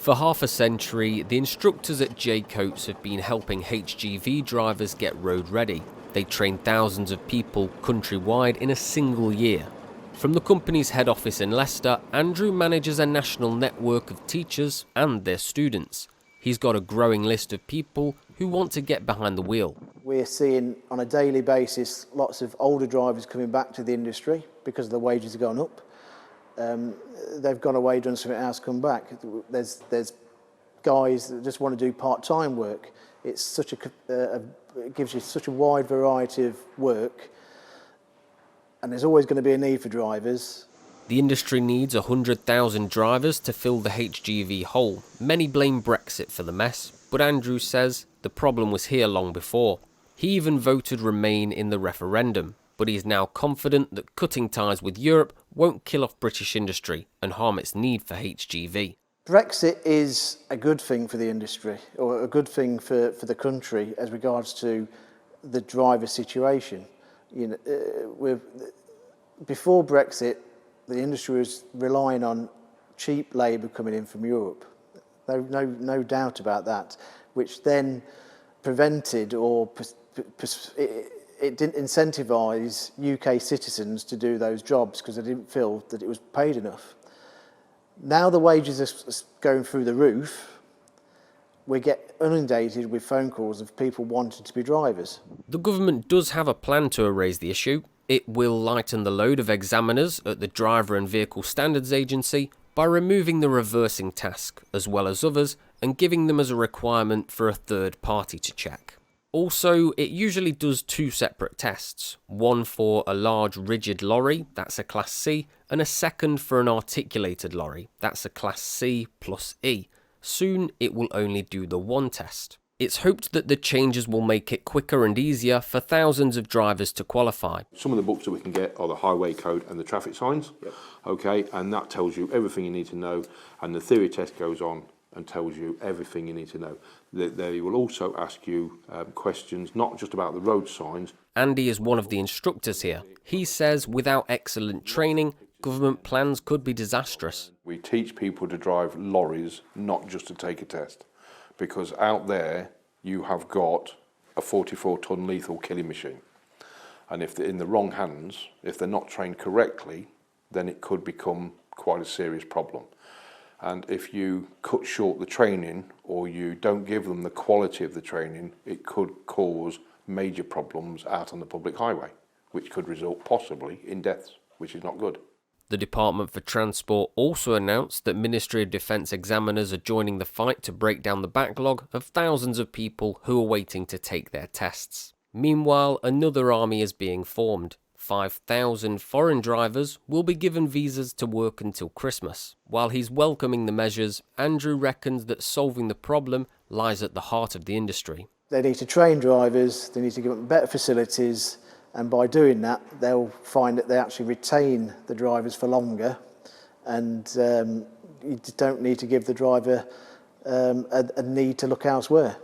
For half a century, the instructors at J-Coats have been helping HGV drivers get road ready. They train thousands of people countrywide in a single year. From the company's head office in Leicester, Andrew manages a national network of teachers and their students. He's got a growing list of people who want to get behind the wheel. We're seeing on a daily basis lots of older drivers coming back to the industry because the wages have gone up. They've gone away, done something else, come back. There's guys that just want to do part-time work. It's such it gives you such a wide variety of work, and there's always going to be a need for drivers. The industry needs 100,000 drivers to fill the HGV hole. Many blame Brexit for the mess, but Andrew says the problem was here long before. He even voted Remain in the referendum, but he's now confident that cutting ties with Europe won't kill off British industry and harm its need for HGV. Brexit is a good thing for the industry, or a good thing for the country as regards to the driver situation. You know, before Brexit, the industry was relying on cheap labour coming in from Europe. No doubt about that, which then prevented or it didn't incentivise UK citizens to do those jobs because they didn't feel that it was paid enough. Now the wages are going through the roof, we get inundated with phone calls of people wanting to be drivers. The government does have a plan to erase the issue. It will lighten the load of examiners at the Driver and Vehicle Standards Agency by removing the reversing task, as well as others, and giving them as a requirement for a third party to check. Also, it usually does two separate tests, one for a large rigid lorry, that's a Class C, and a second for an articulated lorry, that's a Class C plus E. Soon it will only do the one test. It's hoped that the changes will make it quicker and easier for thousands of drivers to qualify. Some of the books that we can get are the highway code and the traffic signs, okay, and that tells you everything you need to know, and the theory test goes on and tells you everything you need to know. They will also ask you questions not just about the road signs. Andy is one of the instructors here. He says without excellent training, government plans could be disastrous. We teach people to drive lorries, not just to take a test, because out there you have got a 44-ton lethal killing machine. And if they're in the wrong hands, if they're not trained correctly, then it could become quite a serious problem. And if you cut short the training or you don't give them the quality of the training, it could cause major problems out on the public highway, which could result possibly in deaths, which is not good. The Department for Transport also announced that Ministry of Defence examiners are joining the fight to break down the backlog of thousands of people who are waiting to take their tests. Meanwhile, another army is being formed. 5,000 foreign drivers will be given visas to work until Christmas. While he's welcoming the measures, Andrew reckons that solving the problem lies at the heart of the industry. They need to train drivers, they need to give them better facilities, and by doing that, they'll find that they actually retain the drivers for longer, and you don't need to give the driver a need to look elsewhere.